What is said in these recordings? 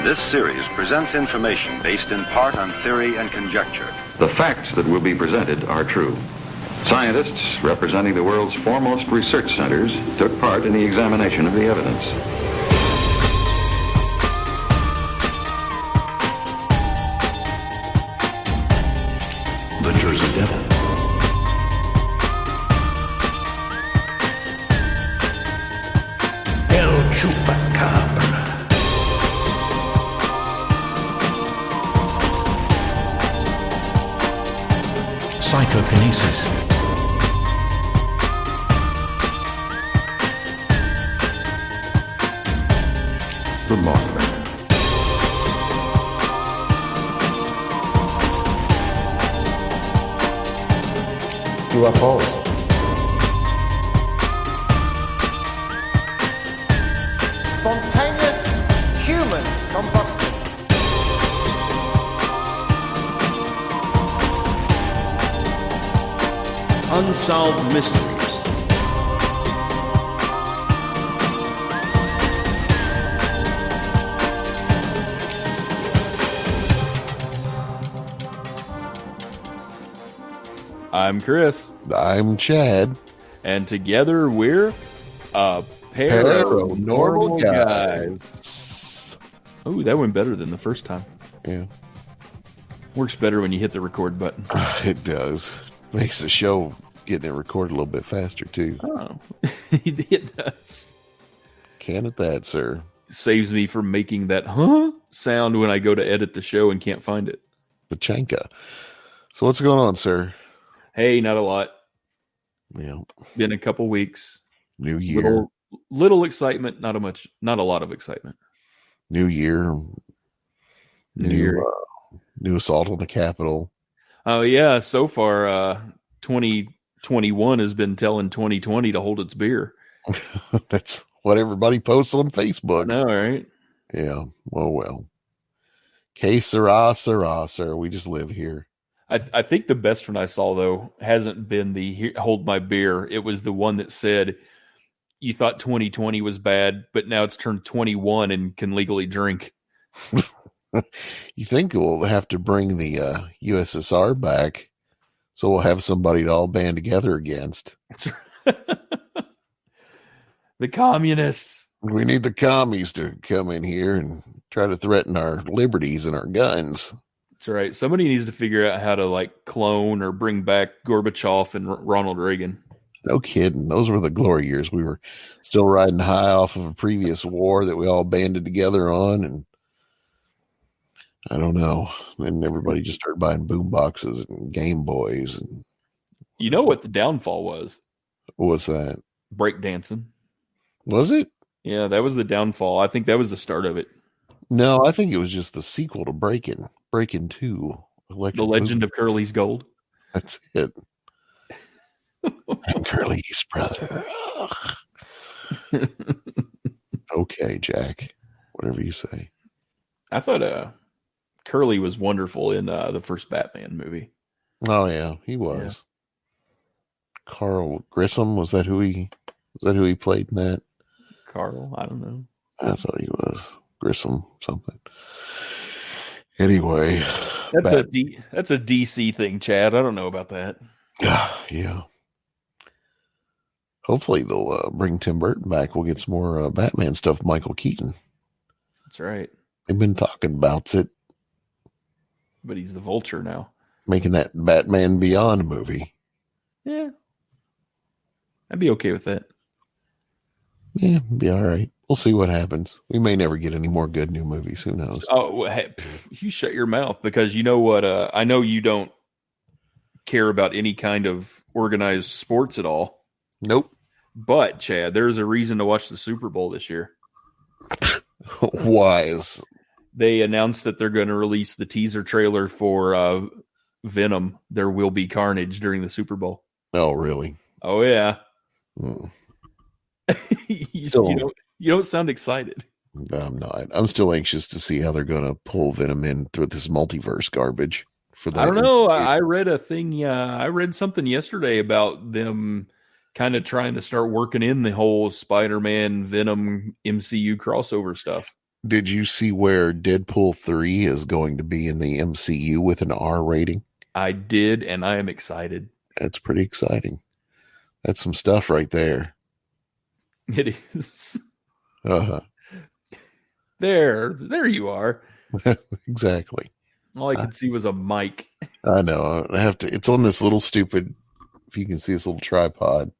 This series presents information based in part on theory and conjecture. The facts that will be presented are true. Scientists representing the world's foremost research centers took part in the examination of the evidence. The Jersey Devil. El Chupacabra. Psychokinesis. The Mothman. UFOs. Spontaneous human combustion. Unsolved mysteries. I'm Chris. I'm Chad. And together we're Paranormal Guys. Oh, that went better than the first time. Yeah. Works better when you hit the record button. It does. Makes the show getting it recorded a little bit faster, too. Oh, it does. Can at that, sir. Saves me from making that sound when I go to edit the show and can't find it. Pachanka. So what's going on, sir? Hey, not a lot. Yeah. Been a couple weeks. New year. Little excitement, not a lot of excitement. New year. New assault on the Capitol. Oh, yeah. So far, 2021 has been telling 2020 to hold its beer. That's what everybody posts on Facebook. I know, right? Yeah. Well. Que sera, sir. We just live here. I think the best one I saw, though, hasn't been the hold my beer. It was the one that said, you thought 2020 was bad, but now it's turned 21 and can legally drink. You think we'll have to bring the USSR back, so we'll have somebody to all band together against. The communists. We need the commies to come in here and try to threaten our liberties and our guns. That's right. Somebody needs to figure out how to clone or bring back Gorbachev and Ronald Reagan. No kidding. Those were the glory years. We were still riding high off of a previous war that we all banded together on, and I don't know. Then everybody just started buying boom boxes and Game Boys. And you know what the downfall was? What's that? Breakdancing. Was it? Yeah, that was the downfall. I think that was the start of it. No, I think it was just the sequel to Breakin' 2. The Legend of Curly's Gold. That's it. I'm Curly's brother. Okay, Jack. Whatever you say. I thought Curly was wonderful in the first Batman movie. Oh yeah, he was. Yeah. Carl Grissom, was that who he played in that? Carl, I don't know. I thought he was Grissom something. Anyway, that's a DC thing, Chad. I don't know about that. Yeah. Hopefully they'll bring Tim Burton back. We'll get some more Batman stuff. Michael Keaton. That's right. They've been talking about it. But he's the Vulture now. Making that Batman Beyond movie. Yeah. I'd be okay with that. Yeah, be all right. We'll see what happens. We may never get any more good new movies. Who knows? Oh, hey, you shut your mouth, because you know what? I know you don't care about any kind of organized sports at all. Nope. But, Chad, there's a reason to watch the Super Bowl this year. Why? They announced that they're going to release the teaser trailer for Venom, There Will Be Carnage, during the Super Bowl. Oh, really? Oh, yeah. Mm. You don't sound excited. I'm not. I'm still anxious to see how they're going to pull Venom in through this multiverse garbage. I don't know. I read a thing. I read something yesterday about them kind of trying to start working in the whole Spider-Man Venom MCU crossover stuff. Did you see where Deadpool 3 is going to be in the MCU with an R rating? I did, and I am excited. That's pretty exciting. That's some stuff right there. It is. Uh-huh. There you are. Exactly. All I could see was a mic. I know. I have to. It's on this little stupid. If you can see this little tripod,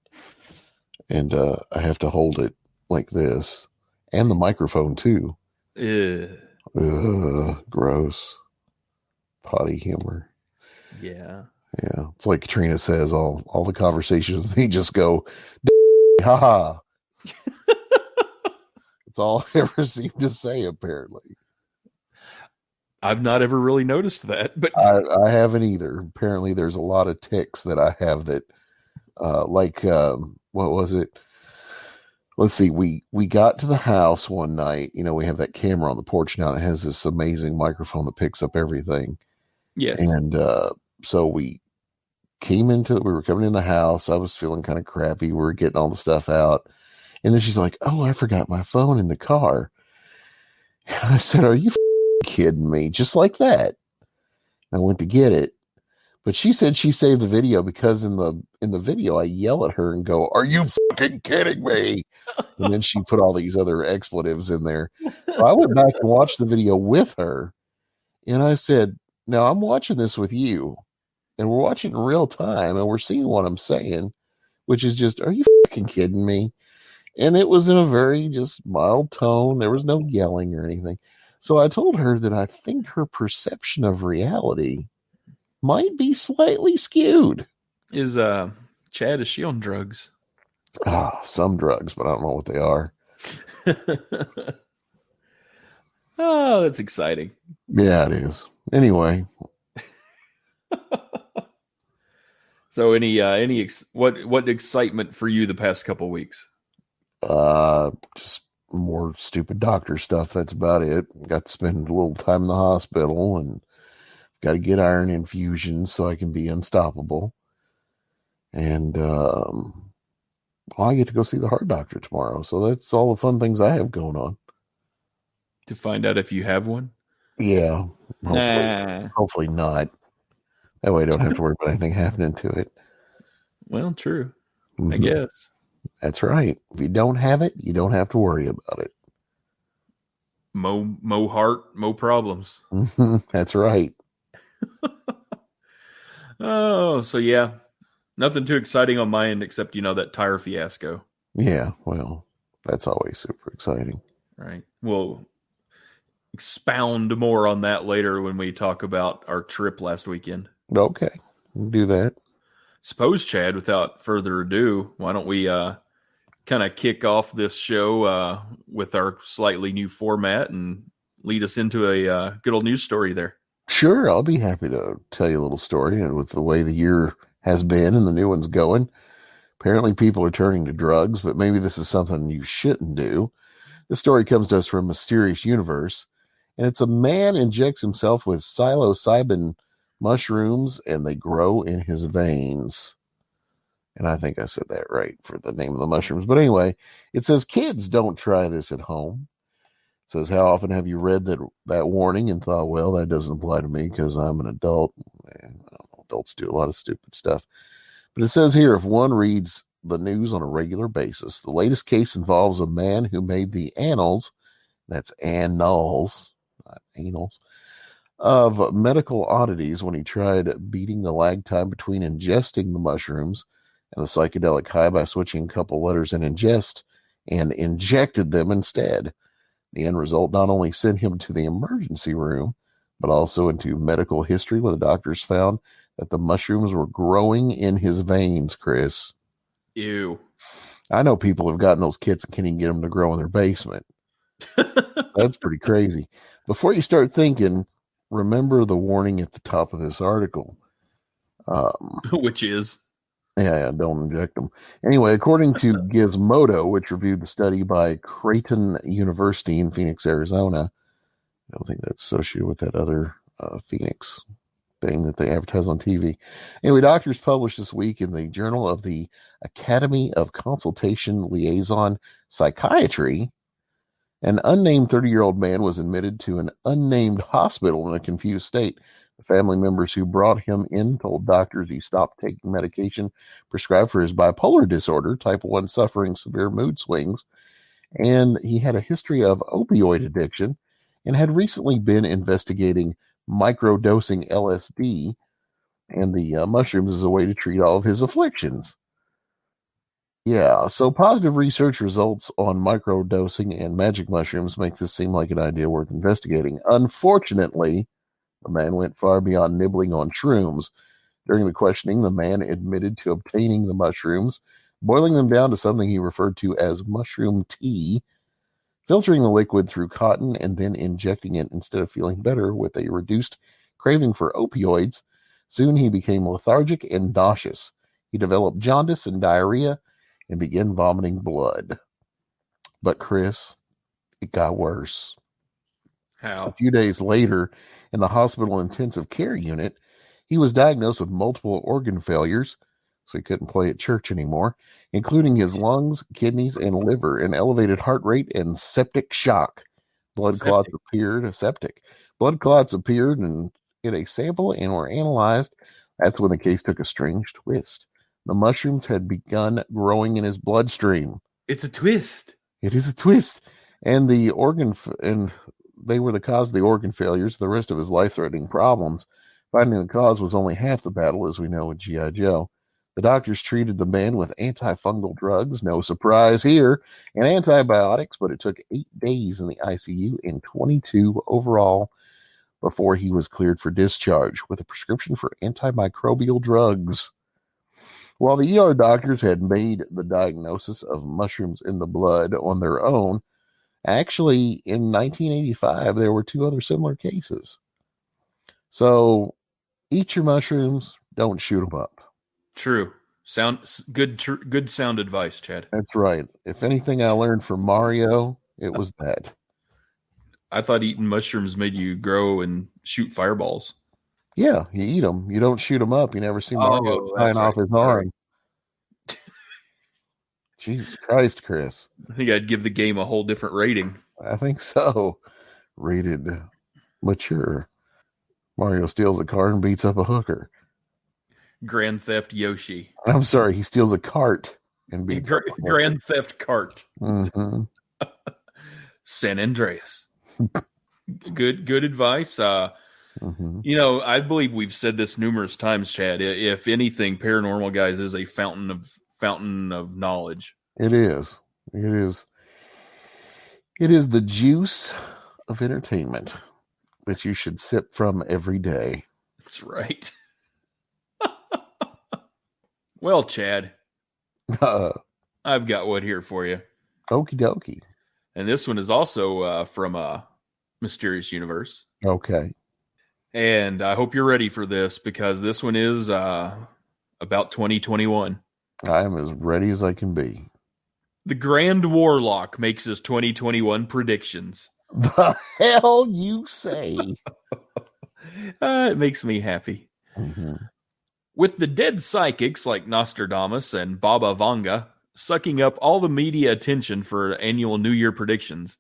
and I have to hold it like this, and the microphone too. Gross. Potty humor. Yeah. Yeah. It's like Katrina says. All the conversations with me just go, ha. It's all I ever seem to say. Apparently. I've not ever really noticed that, but I haven't either. Apparently, there's a lot of ticks that I have that, what was it? Let's see. We got to the house one night. You know, we have that camera on the porch now. It has this amazing microphone that picks up everything. yes. And so we were coming in the house. I was feeling kind of crappy. We were getting all the stuff out. And then she's like, "Oh, I forgot my phone in the car." And I said, "Are you kidding me?" Just like that. I went to get it, but she said she saved the video because in the video I yell at her and go, "Are you fucking kidding me?" And then she put all these other expletives in there. So I went back and watched the video with her, and I said, "Now I'm watching this with you, and we're watching in real time, and we're seeing what I'm saying, which is just, are you fucking kidding me?" And it was in a very just mild tone. There was no yelling or anything. So I told her that I think her perception of reality might be slightly skewed. Is Chad, is she on drugs? Some drugs, but I don't know what they are. Oh, that's exciting. Yeah, it is. Anyway. So what excitement for you the past couple weeks? Just more stupid doctor stuff. That's about it. Got to spend a little time in the hospital and got to get iron infusions so I can be unstoppable. And I get to go see the heart doctor tomorrow. So that's all the fun things I have going on. To find out if you have one? Yeah. Hopefully not. That way I don't have to worry about anything happening to it. Well, true. Mm-hmm. I guess. That's right. If you don't have it, you don't have to worry about it. Mo heart, mo problems. That's right. Oh, so yeah. Nothing too exciting on my end except, that tire fiasco. Yeah, well, that's always super exciting. Right. We'll expound more on that later when we talk about our trip last weekend. Okay, we'll do that. Suppose, Chad, without further ado, why don't we kind of kick off this show with our slightly new format and lead us into a good old news story there? Sure, I'll be happy to tell you a little story. And with the way the year has been and the new one's going, apparently people are turning to drugs, but maybe this is something you shouldn't do. This story comes to us from Mysterious Universe, and it's a man injects himself with psilocybin mushrooms and they grow in his veins. And I think I said that right for the name of the mushrooms. But anyway, it says, kids, don't try this at home. It says, how often have you read that warning and thought, well, that doesn't apply to me because I'm an adult. Adults do a lot of stupid stuff. But it says here, if one reads the news on a regular basis, the latest case involves a man who made the annals, that's annals, not anals, of medical oddities when he tried beating the lag time between ingesting the mushrooms and the psychedelic high by switching a couple letters in ingest and injected them instead. The end result not only sent him to the emergency room, but also into medical history where the doctors found that the mushrooms were growing in his veins, Chris. Ew. I know people have gotten those kits and can't even get them to grow in their basement. That's pretty crazy. Before you start thinking, remember the warning at the top of this article. Which is? Yeah, don't inject them. Anyway, according to Gizmodo, which reviewed the study by Creighton University in Phoenix, Arizona, I don't think that's associated with that other Phoenix thing that they advertise on TV. Anyway, doctors published this week in the Journal of the Academy of Consultation Liaison Psychiatry An unnamed 30-year-old man was admitted to an unnamed hospital in a confused state. The family members who brought him in told doctors he stopped taking medication prescribed for his bipolar disorder, type 1 suffering severe mood swings, and he had a history of opioid addiction and had recently been investigating microdosing LSD and the mushrooms as a way to treat all of his afflictions. Yeah, so positive research results on microdosing and magic mushrooms make this seem like an idea worth investigating. Unfortunately, the man went far beyond nibbling on shrooms. During the questioning, the man admitted to obtaining the mushrooms, boiling them down to something he referred to as mushroom tea, filtering the liquid through cotton, and then injecting it instead of feeling better with a reduced craving for opioids. Soon he became lethargic and nauseous. He developed jaundice and diarrhea and began vomiting blood. But Chris, it got worse. How? A few days later, in the hospital intensive care unit, he was diagnosed with multiple organ failures, so he couldn't play at church anymore, including his lungs, kidneys, and liver, an elevated heart rate, and septic shock. Blood clots appeared in a sample and were analyzed. That's when the case took a strange twist. The mushrooms had begun growing in his bloodstream. It's a twist. It is a twist. And they were the cause of the organ failures, the rest of his life-threatening problems. Finding the cause was only half the battle, as we know with G.I. Joe. The doctors treated the man with antifungal drugs, no surprise here, and antibiotics, but it took 8 days in the ICU and 22 overall before he was cleared for discharge with a prescription for antimicrobial drugs. While the ER doctors had made the diagnosis of mushrooms in the blood on their own, actually in 1985 there were 2 other similar cases. So eat your mushrooms, don't shoot them up. True. Good sound advice, Chad. That's right. If anything I learned from Mario, it was that. I thought eating mushrooms made you grow and shoot fireballs. Yeah, you eat them. You don't shoot them up. You never see Mario tying off his arm. Jesus Christ, Chris. I think I'd give the game a whole different rating. I think so. Rated mature. Mario steals a car and beats up a hooker. Grand Theft Yoshi. I'm sorry, he steals a cart and beats up a hooker. Grand Theft Cart. Mm-hmm. San Andreas. Good advice. Mm-hmm. You know, I believe we've said this numerous times, Chad. If anything, Paranormal Guys is a fountain of knowledge. It is. It is the juice of entertainment that you should sip from every day. That's right. Well, Chad, I've got one here for you. Okie dokie. And this one is also from Mysterious Universe. Okay. And I hope you're ready for this because this one is about 2021. I am as ready as I can be. The Grand Warlock makes his 2021 predictions. The hell you say? It makes me happy. Mm-hmm. With the dead psychics like Nostradamus and Baba Vanga sucking up all the media attention for annual New Year predictions,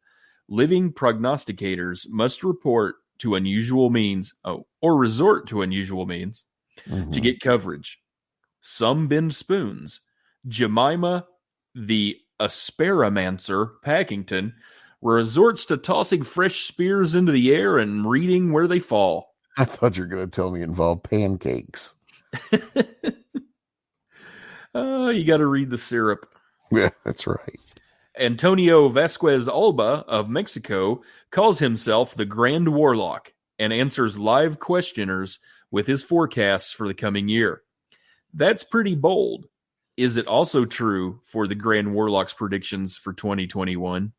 living prognosticators must report to unusual means, or resort to unusual means to get coverage. Some bend spoons. Jemima, the Asparamancer Packington, resorts to tossing fresh spears into the air and reading where they fall. I thought you were going to tell me involve pancakes. You got to read the syrup. Yeah, that's right. Antonio Vasquez Alba of Mexico calls himself the Grand Warlock and answers live questioners with his forecasts for the coming year. That's pretty bold. Is it also true for the Grand Warlock's predictions for 2021?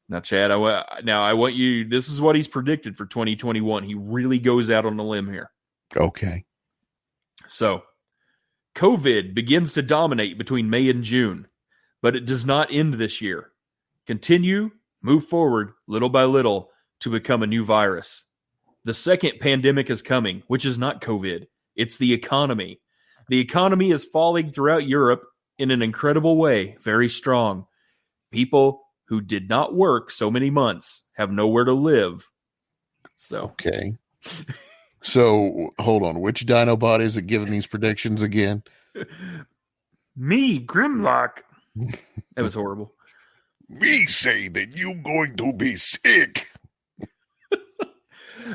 Now, Chad, I want you, this is what he's predicted for 2021. He really goes out on a limb here. Okay. So, COVID begins to dominate between May and June, but it does not end this year. Move forward little by little to become a new virus. The second pandemic is coming, which is not COVID. It's the economy. The economy is falling throughout Europe in an incredible way, very strong. People who did not work so many months have nowhere to live. So, okay. So hold on. Which Dinobot is it giving these predictions again? me, Grimlock. That was horrible. Me say that you going to be sick.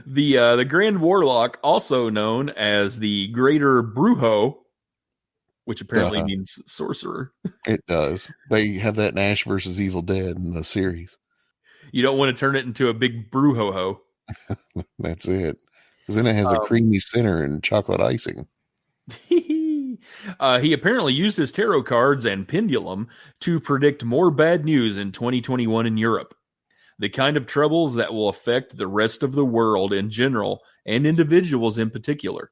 The Grand Warlock, also known as the Greater Brujo, which apparently means sorcerer. It does. They have that in Ash versus Evil Dead in the series. You don't want to turn it into a big Brujo-ho. That's it. Because then it has a creamy center and chocolate icing. He apparently used his tarot cards and pendulum to predict more bad news in 2021 in Europe. The kind of troubles that will affect the rest of the world in general and individuals in particular.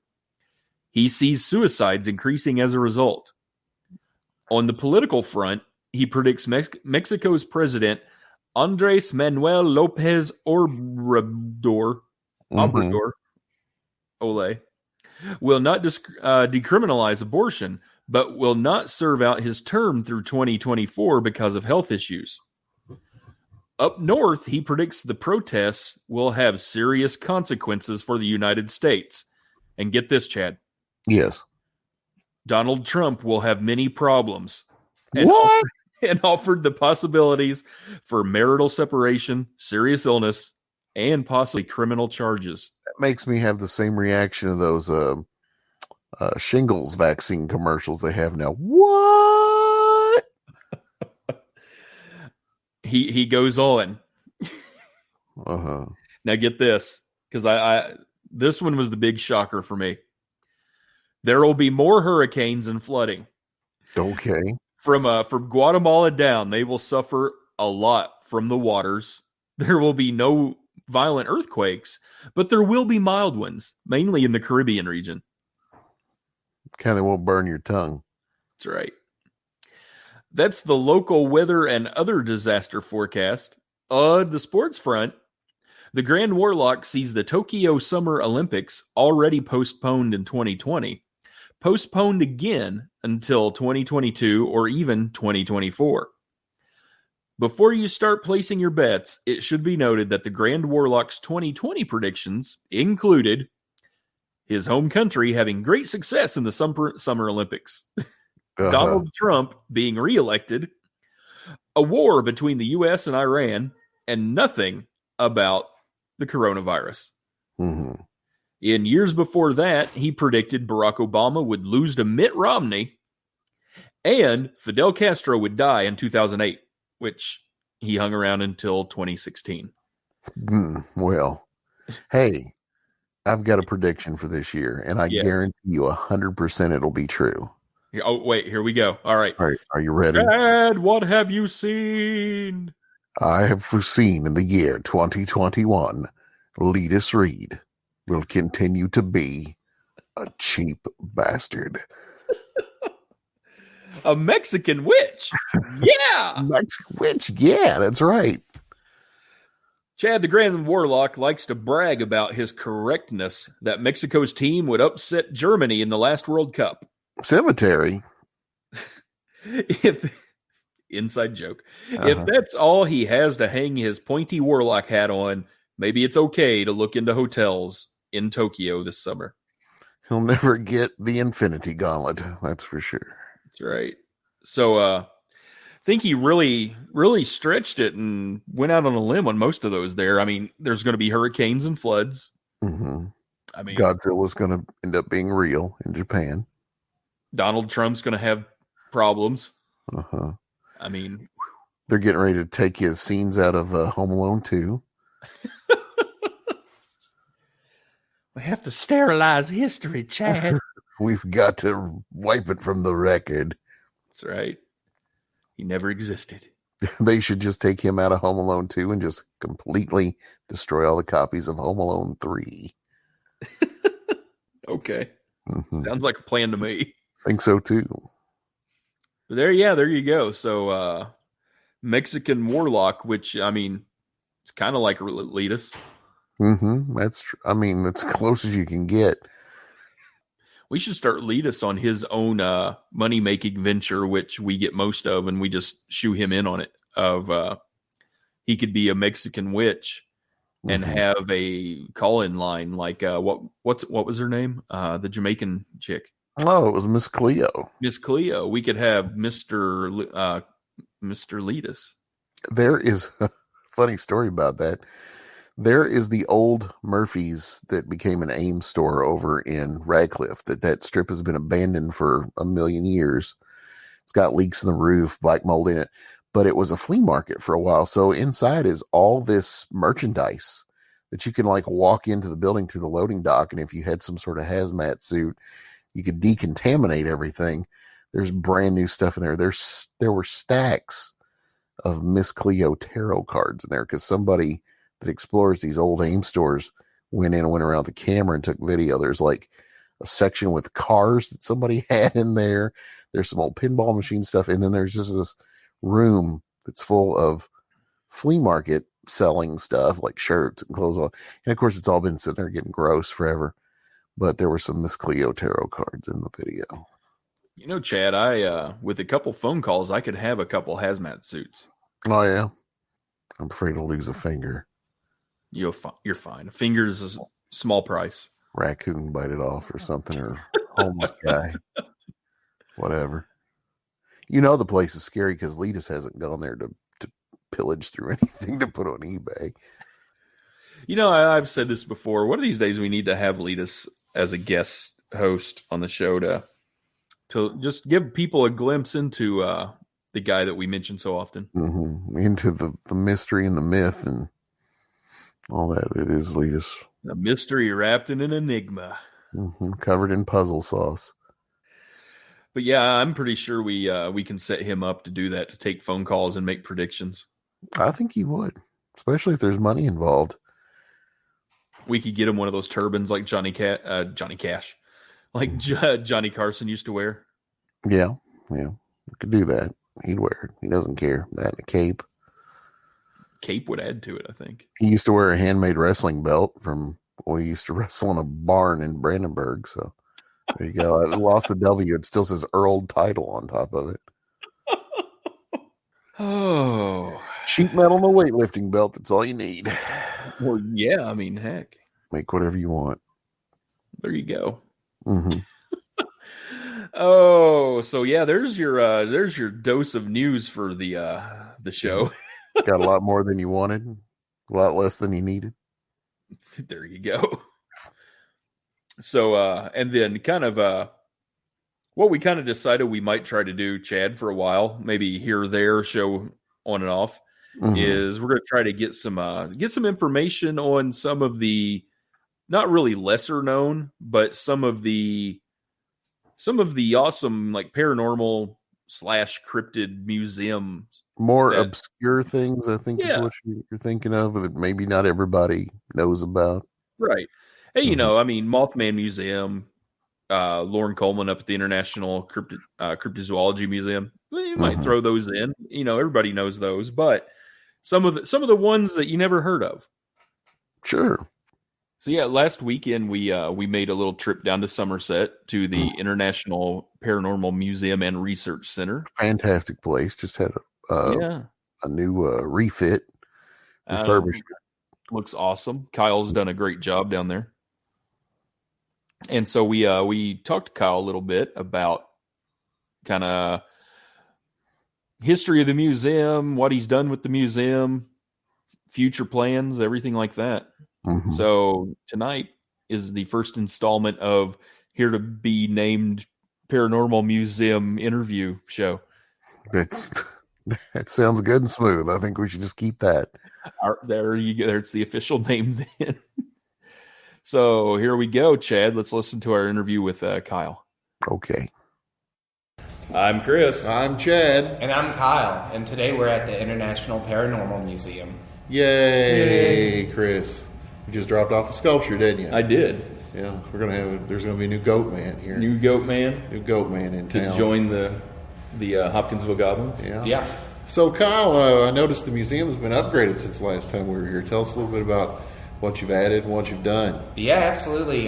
He sees suicides increasing as a result. On the political front, he predicts Mexico's president, Andres Manuel Lopez Obrador, Ole, will not decriminalize abortion, but will not serve out his term through 2024 because of health issues. Up north, he predicts the protests will have serious consequences for the United States. And get this, Chad. Yes. Donald Trump will have many problems. What? And offered the possibilities for marital separation, serious illness, and possibly criminal charges. That makes me have the same reaction to those shingles vaccine commercials they have now. What? He goes on. Now get this, because I this one was the big shocker for me. There will be more hurricanes and flooding. Okay. From Guatemala down, they will suffer a lot from the waters. There will be no violent earthquakes, but there will be mild ones, mainly in the Caribbean region. Kind of won't burn your tongue. That's right. That's the local weather and other disaster forecast. The sports front, the Grand Warlock sees the Tokyo Summer Olympics, already postponed in 2020, postponed again until 2022 or even 2024. Before you start placing your bets, it should be noted that the Grand Warlock's 2020 predictions included his home country having great success in the Summer Olympics, Donald Trump being reelected, a war between the U.S. and Iran, and nothing about the coronavirus. Mm-hmm. In years before that, he predicted Barack Obama would lose to Mitt Romney and Fidel Castro would die in 2008, which he hung around until 2016. Well, hey, I've got a prediction for this year, and I guarantee you 100% it'll be true. Oh, wait, here we go. All right. Are you ready? Dad, what have you seen? I have foreseen in the year 2021, Letus Reed will continue to be a cheap bastard. A Mexican witch. Yeah. Mexican witch. Yeah, that's right. Chad the Grand Warlock likes to brag about his correctness that Mexico's team would upset Germany in the last World Cup. Cemetery. Inside joke. If that's all he has to hang his pointy warlock hat on, maybe it's okay to look into hotels in Tokyo this summer. He'll never get the Infinity Gauntlet, that's for sure. That's right. So I think he really, really stretched it and went out on a limb on most of those there. I mean, there's going to be hurricanes and floods. Mm-hmm. I mean, Godzilla's going to end up being real in Japan. Donald Trump's going to have problems. Uh-huh. I mean, they're getting ready to take his scenes out of Home Alone 2. We have to sterilize history, Chad. We've got to wipe it from the record. That's right. He never existed. They should just take him out of Home Alone 2 and just completely destroy all the copies of Home Alone 3. Okay. Mm-hmm. Sounds like a plan to me. I think so too. But there you go. So Mexican Warlock, which, I mean, it's kind of like Letus. Mm-hmm. That's as close as you can get. We should start Letus on his own money-making venture, which we get most of, and we just shoe him in on it, of he could be a Mexican witch and have a call-in line like what was her name? The Jamaican chick. Oh, it was Miss Cleo. Miss Cleo. We could have Mr. Letus. There is a funny story about that. There is the old Murphy's that became an AIM store over in Radcliffe. That strip has been abandoned for a million years. It's got leaks in the roof, black mold in it, but it was a flea market for a while. So inside is all this merchandise that you can like walk into the building through the loading dock. And if you had some sort of hazmat suit, you could decontaminate everything. There's brand new stuff in there. There were stacks of Miss Cleo tarot cards in there because somebody that explores these old AIM stores went in and went around the camera and took video. There's like a section with cars that somebody had in there. There's some old pinball machine stuff. And then there's just this room that's full of flea market selling stuff like shirts and clothes. And of course, it's all been sitting there getting gross forever. But there were some Miss Cleo tarot cards in the video. You know, Chad, I with a couple phone calls, I could have a couple hazmat suits. Oh, yeah? I'm afraid to lose a finger. You're fine. A finger's a small price. Raccoon bite it off or something, or homeless guy. Whatever. You know the place is scary because Letus hasn't gone there to pillage through anything to put on eBay. You know, I've said this before. One of these days we need to have Letus as a guest host on the show to just give people a glimpse into the guy that we mention so often. Mm-hmm. Into the mystery and the myth and all that. It is Letus. A mystery wrapped in an enigma. Mm-hmm. Covered in puzzle sauce. But yeah, I'm pretty sure we can set him up to do that, to take phone calls and make predictions. I think he would, especially if there's money involved. We could get him one of those turbans like Johnny Cash, like Johnny Carson used to wear. Yeah, we could do that. He'd wear it. He doesn't care. That and a cape. Cape would add to it, I think. He used to wear a handmade wrestling belt from when he used to wrestle in a barn in Brandenburg. So there you go. I lost the W. It still says Earl title on top of it. Oh. Sheet metal and a weightlifting belt. That's all you need. Well, yeah, I mean, heck. Make whatever you want. There you go. Mm-hmm. Oh, so yeah, there's your dose of news for the show. Got a lot more than you wanted, a lot less than you needed. There you go. So, and then kind of what we kind of decided we might try to do, Chad, for a while, maybe here or there, show on and off, is we're going to try to get some information on some of the not really lesser known, but some of the awesome like paranormal / cryptid museums. More obscure things, I think, is what you're thinking of, that maybe not everybody knows about. Right. Hey, you know, I mean, Mothman Museum, Lauren Coleman up at the International Cryptozoology Museum. You might throw those in. You know, everybody knows those, but some of the ones that you never heard of. Sure. So yeah, last weekend we made a little trip down to Somerset to the International Paranormal Museum and Research Center. Fantastic place. Just had a new refit, refurbishment. Looks awesome. Kyle's done a great job down there. And so we talked to Kyle a little bit about kind of history of the museum, what he's done with the museum, future plans, everything like that. Mm-hmm. So tonight is the first installment of Here to Be Named Paranormal Museum interview show. That sounds good and smooth. I think we should just keep that. There you go. It's the official name then. So here we go, Chad. Let's listen to our interview with Kyle. Okay. I'm Chris. I'm Chad. And I'm Kyle. And today we're at the International Paranormal Museum. Yay, Chris. You just dropped off a sculpture, didn't you? I did. Yeah, there's going to be a new goat man here. New goat man in town. To join the Hopkinsville Goblins? Yeah. So, Kyle, I noticed the museum has been upgraded since the last time we were here. Tell us a little bit about what you've added and what you've done. Yeah, absolutely.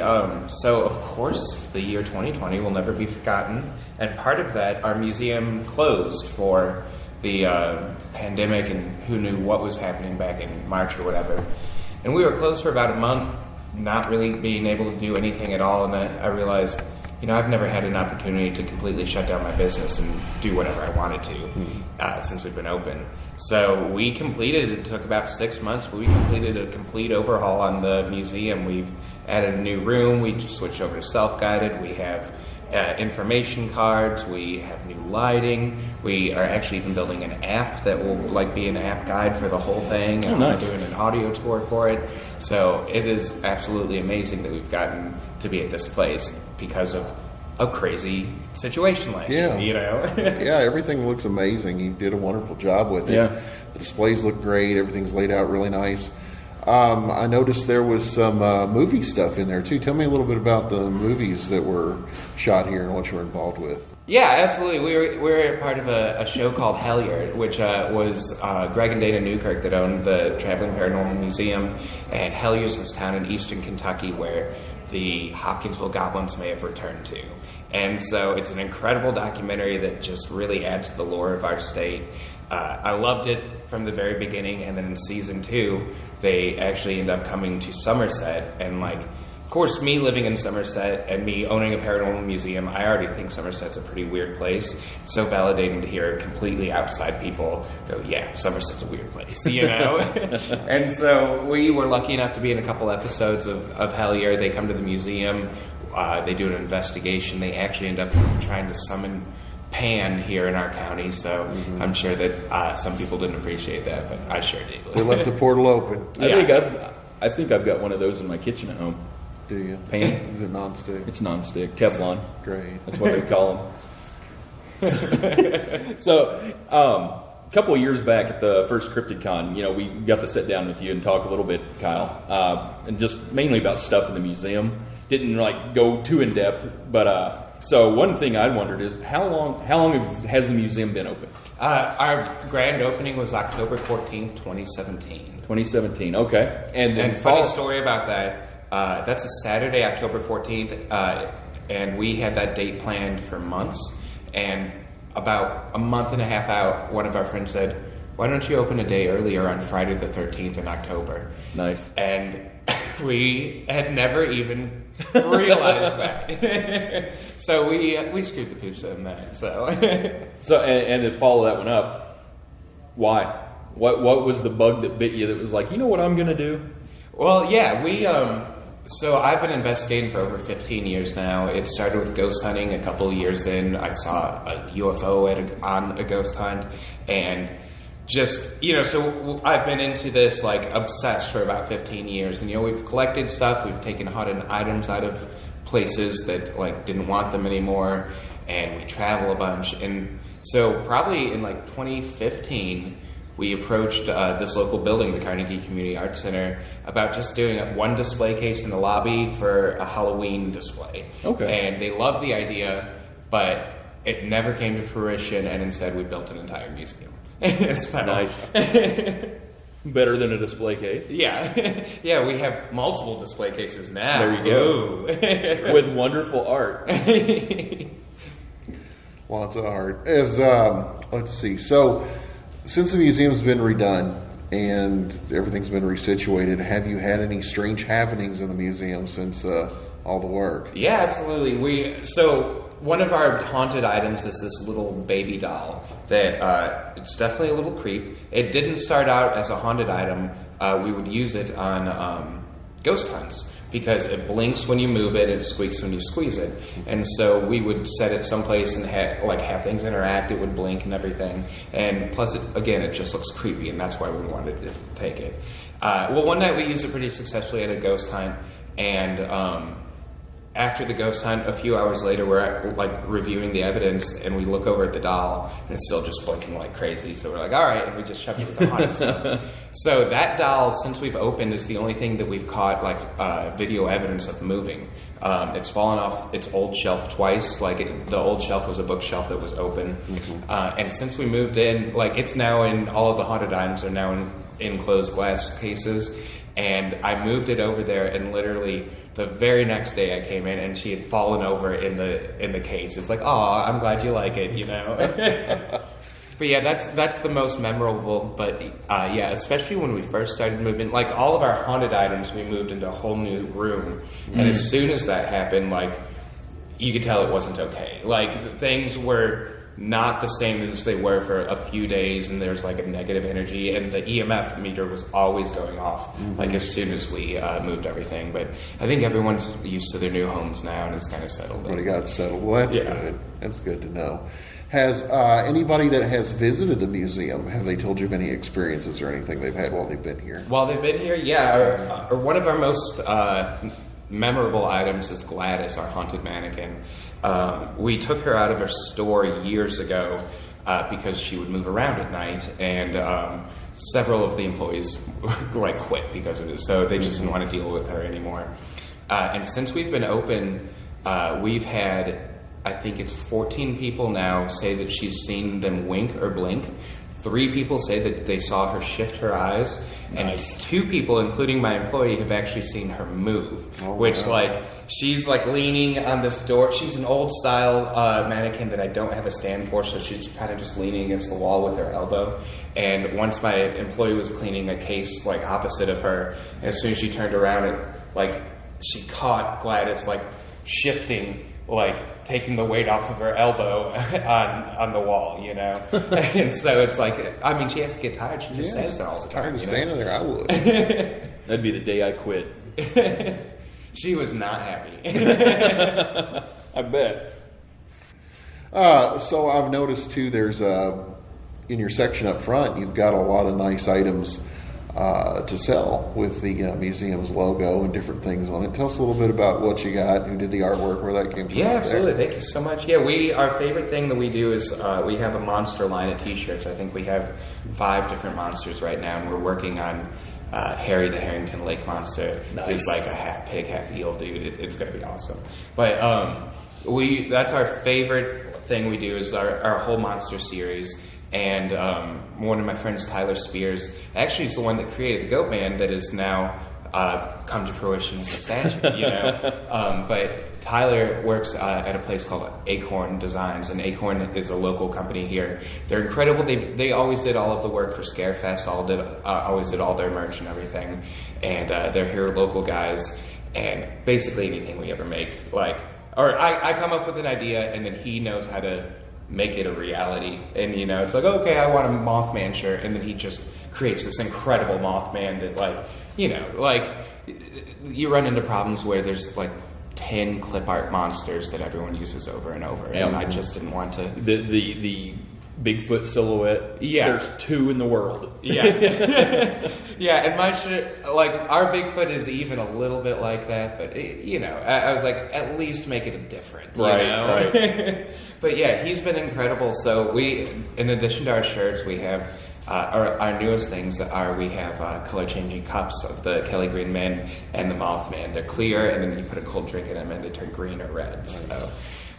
So, of course, the year 2020 will never be forgotten. And part of that, our museum closed for the pandemic, and who knew what was happening back in March or whatever. And we were closed for about a month, not really being able to do anything at all. And I realized, I've never had an opportunity to completely shut down my business and do whatever I wanted to since we've been open. So we completed, it took about 6 months, but we completed a complete overhaul on the museum. We've added a new room. We just switched over to self-guided. We have information cards. We have new lighting. We are actually even building an app that will be an app guide for the whole thing. Oh, nice. We're doing an audio tour for it. So it is absolutely amazing that we've gotten to be at this place because of a crazy situation last year, Yeah, everything looks amazing. You did a wonderful job with it. Yeah. The displays look great. Everything's laid out really nice. I noticed there was some movie stuff in there, too. Tell me a little bit about the movies that were shot here and what you were involved with. Yeah, absolutely. We were part of a show called Hellier, which was Greg and Dana Newkirk that owned the Traveling Paranormal Museum. And Hellier's this town in eastern Kentucky where the Hopkinsville Goblins may have returned to. And so it's an incredible documentary that just really adds to the lore of our state. I loved it from the very beginning, and then in season 2, they actually end up coming to Somerset. And of course, me living in Somerset and me owning a paranormal museum, I already think Somerset's a pretty weird place. It's so validating to hear completely outside people go, yeah, Somerset's a weird place, And so we were lucky enough to be in a couple episodes of Hellier. They come to the museum. They do an investigation. They actually end up trying to summon Pan here in our county, so I'm sure that some people didn't appreciate that, but I sure did. They left the portal open. I think I've got one of those in my kitchen at home. Do you? Pan. Is it nonstick? It's nonstick, Teflon. Great. That's what they call them. So, a couple of years back at the first CryptidCon, we got to sit down with you and talk a little bit, Kyle, and just mainly about stuff in the museum. Didn't go too in depth, but so one thing I wondered is how long has the museum been open? Our grand opening was October 14th, 2017. 2017, okay. And funny story about that. That's a Saturday, October 14th, and we had that date planned for months. And about a month and a half out, one of our friends said, "Why don't you open a day earlier on Friday the 13th in October?" Nice. And we had never even realized that. So we screwed the pooch on that. So and to follow that one up, why? What was the bug that bit you that was like, you know what I'm going to do? Well, yeah, we so I've been investigating for over 15 years now. It started with ghost hunting. A couple of years in, I saw a UFO on a ghost hunt, and just, so I've been into this, obsessed for about 15 years. And, we've collected stuff. We've taken haunted items out of places that, didn't want them anymore. And we travel a bunch. And so probably in, 2015, we approached this local building, the Carnegie Community Arts Center, about just doing one display case in the lobby for a Halloween display. Okay. And they loved the idea, but it never came to fruition. And instead, we built an entire museum. So, nice. Better than a display case. Yeah. Yeah, we have multiple display cases now. There you go. With wonderful art. Lots of art. Let's see. So, since the museum's been redone and everything's been resituated, have you had any strange happenings in the museum since all the work? Yeah, absolutely. So one of our haunted items is this little baby doll that it's definitely a little creep. It didn't start out as a haunted item. We would use it on ghost hunts because it blinks when you move it and it squeaks when you squeeze it. And so we would set it someplace and have things interact. It would blink and everything. And plus, it just looks creepy, and that's why we wanted to take it. One night we used it pretty successfully at a ghost hunt, and after the ghost hunt, a few hours later, we're reviewing the evidence, and we look over at the doll, and it's still just blinking like crazy. So we're like, all right, and we just shoved it with the haunted stuff. So that doll, since we've opened, is the only thing that we've caught video evidence of moving. It's fallen off its old shelf twice. The old shelf was a bookshelf that was open, and since we moved in, it's now in all of the haunted items are now in enclosed glass cases. And I moved it over there, and literally the very next day I came in, and she had fallen over in the case. It's like, oh, I'm glad you like it, But yeah, that's the most memorable. But yeah, especially when we first started moving, like all of our haunted items, we moved into a whole new room, and as soon as that happened, like you could tell it wasn't okay. Like things were not the same as they were for a few days, and there's like a negative energy, and the EMF meter was always going off like as soon as we moved everything. But I think everyone's used to their new homes now, and it's kind of settled. When it got settled, well, that's good. That's good to know. Has anybody that has visited the museum, have they told you of any experiences or anything they've had while they've been here? While they've been here, yeah. One of our most memorable items is Gladys, our haunted mannequin. We took her out of our store years ago because she would move around at night, and several of the employees like quit because of it. So they just didn't want to deal with her anymore. And since we've been open, we've had, I think it's 14 people now say that she's seen them wink or blink. 3 people say that they saw her shift her eyes, and 2 people, including my employee, have actually seen her move. Like she's like leaning on this door. She's an old style mannequin that I don't have a stand for, so she's kind of just leaning against the wall with her elbow. And once my employee was cleaning a case like opposite of her, and as soon as she turned around, it like she caught Gladys like shifting, like taking the weight off of her elbow on the wall, you know. And so it's like, I mean, she has to get tired. She just stands there all the time. Tired of standing there, I would. That'd be the day I quit. She was not happy. I bet. So I've noticed too, there's in your section up front, you've got a lot of nice items to sell with the museum's logo and different things on it. Tell us a little bit about what you got, who did the artwork, where that came from. Yeah, absolutely. Thank you so much. Yeah, our favorite thing that we do is we have a monster line of t-shirts. I think we have 5 different monsters right now, and we're working on Harry the Harrington Lake Monster. Nice. He's like a half pig, half eel dude. It's going to be awesome. But that's our favorite thing we do is our whole monster series. And one of my friends, Tyler Spears, actually is the one that created the Goat Man that is now come to fruition as a statue, you know. But Tyler works at a place called Acorn Designs, and Acorn is a local company here. They're incredible. They always did all of the work for Scarefest, always did all their merch and everything. And they're here local guys, and basically anything we ever make, I come up with an idea, and then he knows how to make it a reality. And you know, it's like, okay, I want a Mothman shirt, and then he just creates this incredible Mothman that, you run into problems where there's 10 clip art monsters that everyone uses over and over, and I just didn't want to. The Bigfoot silhouette. Yeah, there's 2 in the world. Yeah, yeah, and my shit, our Bigfoot is even a little bit like that, but I was like, at least make it different, right? But yeah, he's been incredible. So we, in addition to our shirts, we have our newest things we have color changing cups of the Kelly Green Man and the Mothman. They're clear, and then you put a cold drink in them, and they turn green or red. Nice. So,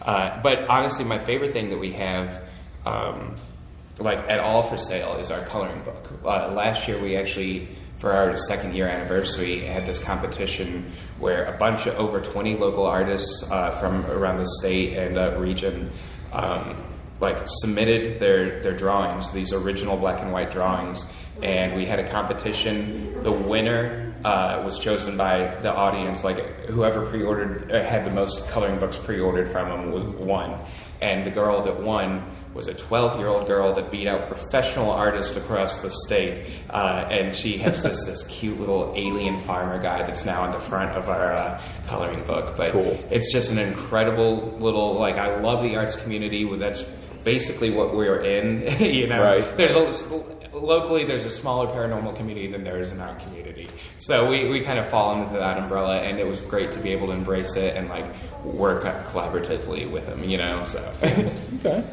but honestly, my favorite thing that we have, at all for sale, is our coloring book. Last year, we actually, for our 2nd year anniversary, had this competition where a bunch of over 20 local artists from around the state and region submitted their drawings, these original black and white drawings, and we had a competition. The winner was chosen by the audience, whoever pre-ordered had the most coloring books pre-ordered from them won. And the girl that won was a 12-year-old girl that beat out professional artists across the state, and she has this cute little alien farmer guy that's now on the front of our coloring book. But cool. It's just an incredible little, I love the arts community. That's basically what we're in. Right. Locally, there's a smaller paranormal community than there is an art community. So we kind of fall under that umbrella, and it was great to be able to embrace it and work collaboratively with them, so. Okay.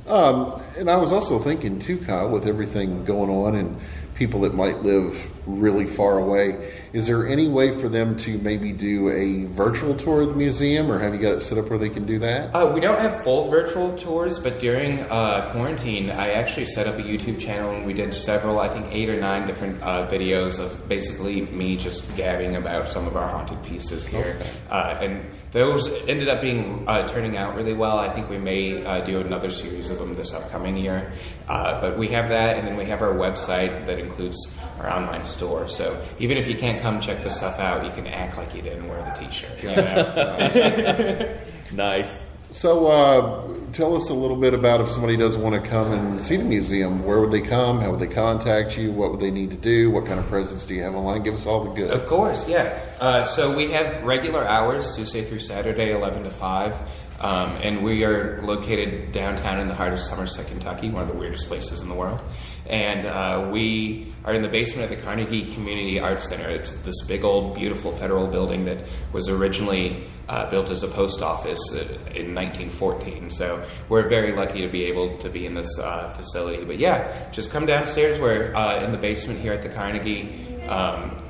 And I was also thinking too, Kyle, with everything going on, and people that might live really far away. Is there any way for them to maybe do a virtual tour of the museum, or have you got it set up where they can do that? We don't have full virtual tours, but during quarantine, I actually set up a YouTube channel and we did several, I think 8 or 9 different videos of basically me just gabbing about some of our haunted pieces here. Okay. And those ended up being turning out really well. I think we may do another series of them this upcoming year. But we have that, and then we have our website that includes our online store. So even if you can't come check the stuff out, you can act like you didn't wear the t-shirt. You know? Nice. So tell us a little bit about if somebody doesn't want to come and see the museum. Where would they come? How would they contact you? What would they need to do? What kind of presents do you have online? Give us all the goods. Of course, yeah. So we have regular hours, Tuesday through Saturday, 11 to 5. And we are located downtown in the heart of Somerset, Kentucky, one of the weirdest places in the world. And we are in the basement of the Carnegie Community Arts Center. It's this big old beautiful federal building that was originally built as a post office in 1914. So we're very lucky to be able to be in this facility. But yeah, just come downstairs. We're in the basement here at the Carnegie.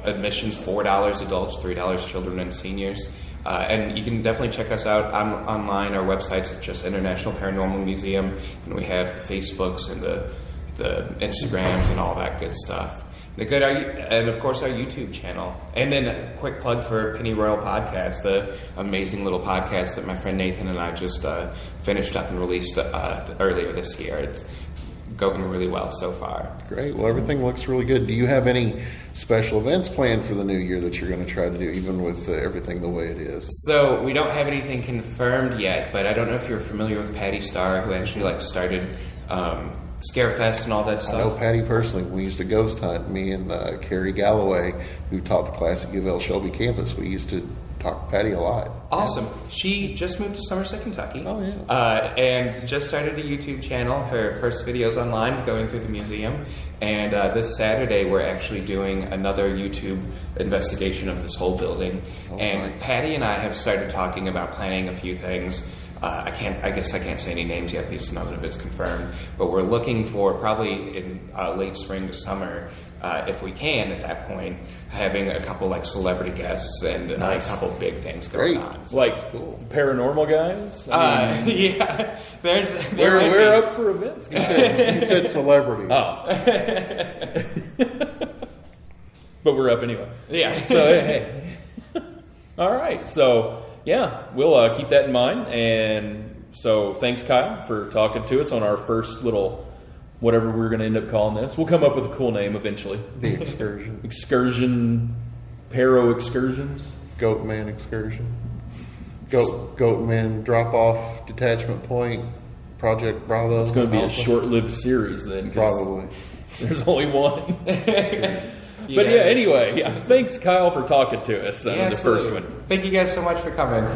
Admission's $4 adults, $3 children and seniors. And you can definitely check us out online. Our website's just International Paranormal Museum, and we have the Facebooks and the Instagrams and all that good stuff. And of course our YouTube channel. And then a quick plug for Penny Royal Podcast, the amazing little podcast that my friend Nathan and I just finished up and released earlier this year. It's going really well so far. Great. Well, everything looks really good. Do you have any special events planned for the new year that you're going to try to do, even with everything the way it is? So we don't have anything confirmed yet, but I don't know if you're familiar with Patty Starr, who actually started Scarefest and all that stuff. I know Patty personally. We used to ghost hunt. Me and Carrie Galloway, who taught the class at UL Shelby campus, we used to talk to Patty a lot. Awesome. Yeah. She just moved to Somerset, Kentucky. Oh, yeah. And just started a YouTube channel. Her first video's online, going through the museum. And this Saturday, we're actually doing another YouTube investigation of this whole building. Oh, and nice. Patty and I have started talking about planning a few things. I guess I can't say any names yet because none of it's confirmed. But we're looking for probably in late spring to summer, if we can at that point, having a couple celebrity guests and nice. A couple big things going on. So cool. Paranormal guys? Yeah. We're up for events. You said celebrities. Oh. But we're up anyway. Yeah. So, hey. All right. So, yeah, we'll keep that in mind. And so thanks, Kyle, for talking to us on our first little whatever we're going to end up calling this. We'll come up with a cool name eventually. The excursion. Excursion. Paro excursions. Goatman excursion. Goatman drop-off detachment point. Project Bravo. It's going to be a short-lived series then. Probably. There's only one. But yeah, anyway, thanks, Kyle, for talking to us on the first one. Thank you guys so much for coming.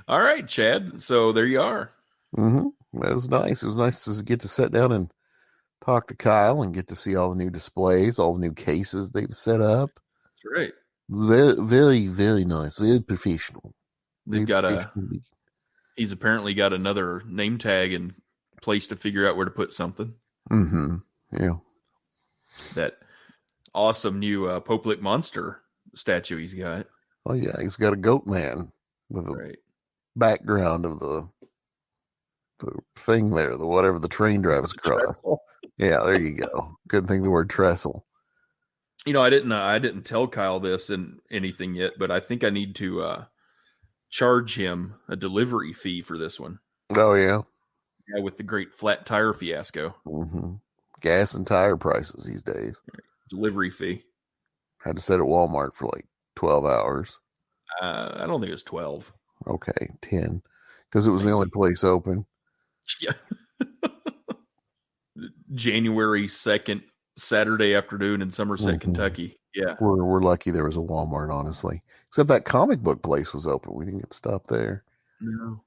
All right, Chad. So there you are. Mm-hmm. That was nice. It was nice to get to sit down and talk to Kyle and get to see all the new displays, all the new cases they've set up. That's right. Very, very, very nice. Very professional. He's apparently got another name tag and place to figure out where to put something. Mm-hmm. Yeah. That awesome new Poplick monster statue he's got. Oh yeah, he's got a goat man with a background of the thing there, the whatever the train drives across. Yeah, there you go. Couldn't think of the word trestle. You know, I didn't tell Kyle this and anything yet, but I think I need to charge him a delivery fee for this one. Oh yeah, yeah, with the great flat tire fiasco. Mm-hmm. Gas and tire prices these days. Delivery fee. Had to sit at Walmart for 12 hours. I don't think it was 12. Okay, 10, because it was the only place open. Yeah. January 2nd, Saturday afternoon in Somerset, Kentucky. Yeah. We're lucky there was a Walmart, honestly. Except that comic book place was open. We didn't get to stop there. No.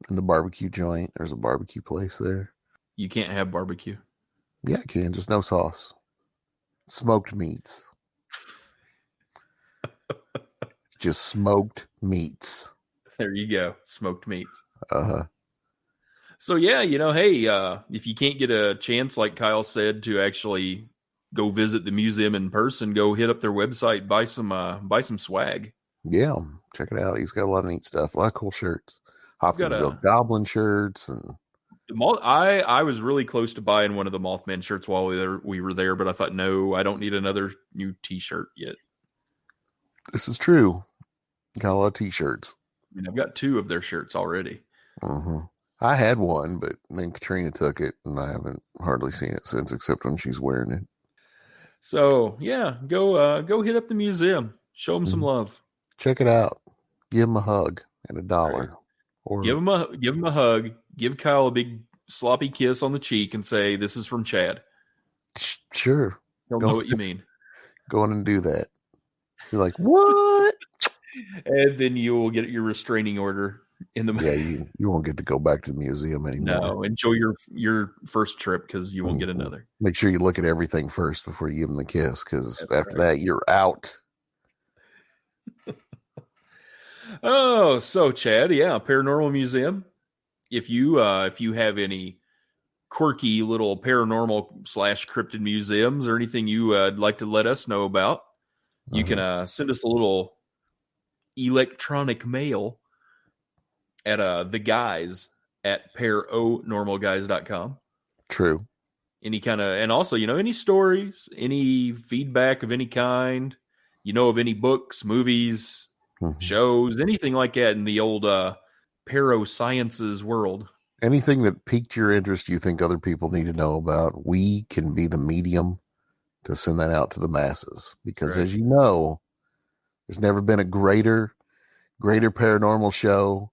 And the barbecue joint. There's a barbecue place there. You can't have barbecue. Yeah, I can. Just no sauce. Smoked meats. It's just smoked meats. There you go. Smoked meats. Uh-huh. So, yeah, hey, if you can't get a chance, like Kyle said, to actually go visit the museum in person, go hit up their website, buy some swag. Yeah, check it out. He's got a lot of neat stuff. A lot of cool shirts. Hopkinsville a- Goblin shirts and I was really close to buying one of the Mothman shirts while we were there, but I thought, no, I don't need another new T-shirt yet. this is true. Got a lot of T-shirts. I mean, I've got 2 of their shirts already. I had one, but then Katrina took it, and I haven't hardly seen it since, except when she's wearing it. So yeah, go hit up the museum. Show them some love. Check it out. Give him a hug and $1. Right. Or Give him a hug. Give Kyle a big sloppy kiss on the cheek and say, "This is from Chad." Sure. He'll know what you mean. Go on and do that. You're like, what? And then you will get your restraining order in the. Yeah, you won't get to go back to the museum anymore. No, enjoy your first trip because you won't get another. Make sure you look at everything first before you give them the kiss, because after that, you're out. Oh, so Chad, yeah, Paranormal Museum. If you have any quirky little paranormal / cryptid museums or anything you'd like to let us know about, you can send us a little electronic mail at the guys at paranormalguys.com. True. Any kind of, and also, any stories, any feedback of any kind, of any books, movies, shows, anything like that in the old parasciences world. Anything that piqued your interest you think other people need to know about, we can be the medium to send that out to the masses. Because as you know, there's never been a greater paranormal show,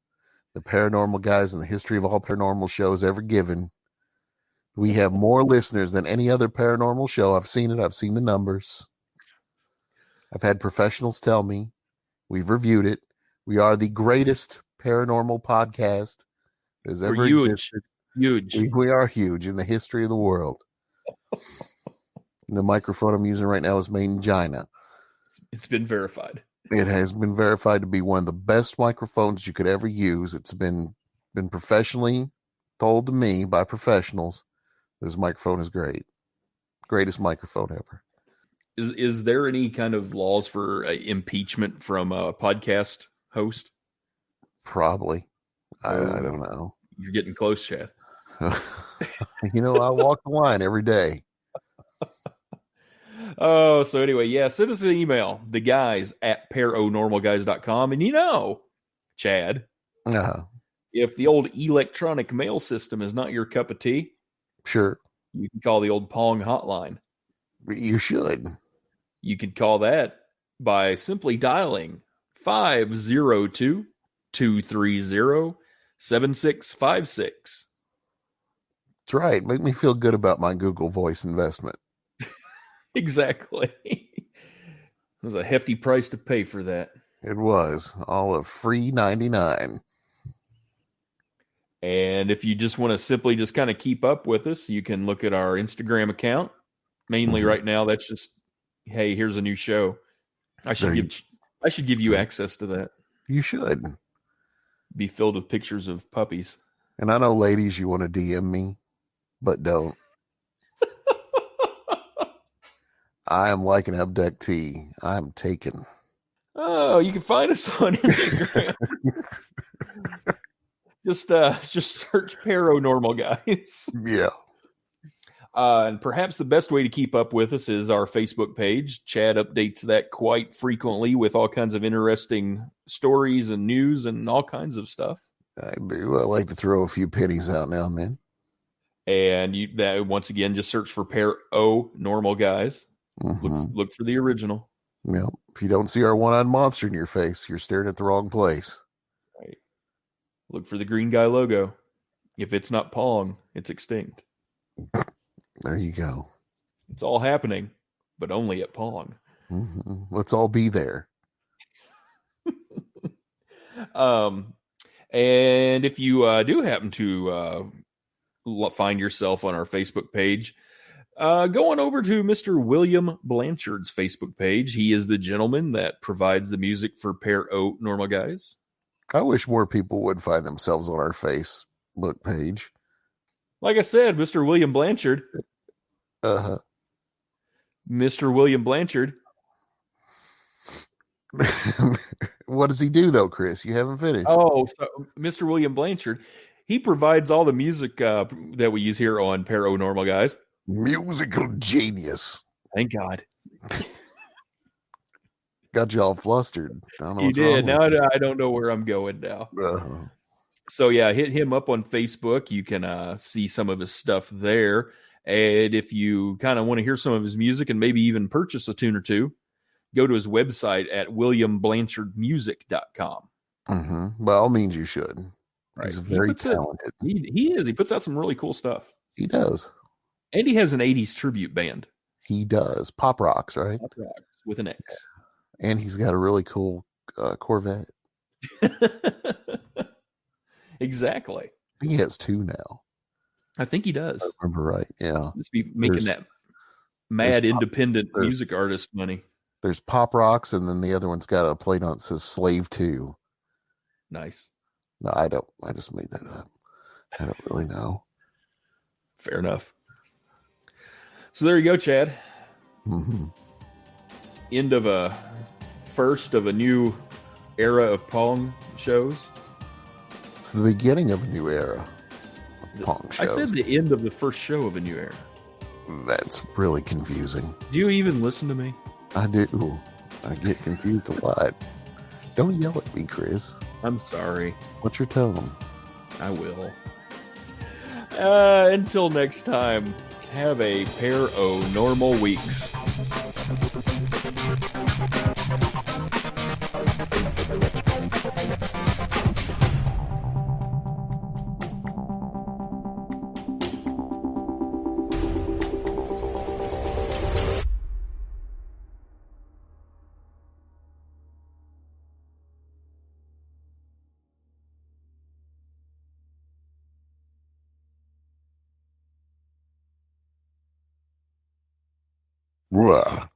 the Paranormal Guys in the history of all paranormal shows ever given. We have more listeners than any other paranormal show. I've seen it. I've seen the numbers. I've had professionals tell me. We've reviewed it. We are the greatest paranormal podcast that has ever existed. Huge. We are huge in the history of the world. The microphone I'm using right now is made in China. It's been verified. It has been verified to be one of the best microphones you could ever use. It's been professionally told to me by professionals. This microphone is great. Greatest microphone ever. Is there any kind of laws for impeachment from a podcast host? Probably. I don't know. You're getting close, Chad. I walk the line every day. Oh, so anyway, yeah, send us an email, the guys at paranormalguys.com. And Chad, if the old electronic mail system is not your cup of tea, sure, you can call the old Pong hotline. You should. You could call that by simply dialing 502-230-7656. That's right. Make me feel good about my Google Voice investment. Exactly. It was a hefty price to pay for that. It was all of free 99. And if you just want to simply just kind of keep up with us, you can look at our Instagram account. Mainly right now, that's just, hey, here's a new show. I should give you access to that. You should. Be filled with pictures of puppies. And I know, ladies, you want to DM me, but don't. I am like an abductee. I'm taken. Oh, you can find us on Instagram. Just search Paranormal Guys. Yeah. And perhaps the best way to keep up with us is our Facebook page. Chad updates that quite frequently with all kinds of interesting stories and news and all kinds of stuff. I do. I like to throw a few pennies out now and then. And once again, just search for Paranormal Guys. Look for the original. Yeah. If you don't see our one-eyed monster in your face, you're staring at the wrong place. Right. Look for the green guy logo. If it's not Pong, it's extinct. There you go. It's all happening, but only at Pong. Let's all be there. And if you do happen to find yourself on our Facebook page, go on over to Mr. William Blanchard's Facebook page. He is the gentleman that provides the music for Paranormal Guys. I wish more people would find themselves on our Facebook page. Like I said, Mr. William Blanchard. Mr. William Blanchard. What does he do though, Chris? You haven't finished. Oh, so Mr. William Blanchard. He provides all the music that we use here on Paranormal, guys. Musical genius. Thank God. Got you all flustered. I don't know He what's wrong did. Now with I don't know where I'm going now. you. So yeah, hit him up on Facebook. You can see some of his stuff there. And if you kind of want to hear some of his music and maybe even purchase a tune or two, go to his website at williamblanchardmusic.com. Mm-hmm. By all means, you should. Right. He's very talented. He is. He puts out some really cool stuff. He does. And he has an 80s tribute band. He does. Pop Rocks, right? Pop Rocks with an X. Yeah. And he's got a really cool Corvette. Exactly. I think he has 2 now. I think he does. I remember right. Yeah. Must be making that mad independent music artist money. There's Pop Rocks, and then the other one's got a plate on it that says Slave 2. Nice. No, I don't. I just made that up. I don't really know. Fair enough. So there you go, Chad. Mm-hmm. End of a first of a new era of Pong shows. It's the beginning of a new era of Pong shows. I said the end of the first show of a new era. That's really confusing. Do you even listen to me? I do. I get confused a lot. Don't yell at me, Chris. I'm sorry. What's your tone? I will. Until next time, have a pair of normal weeks. Bruh.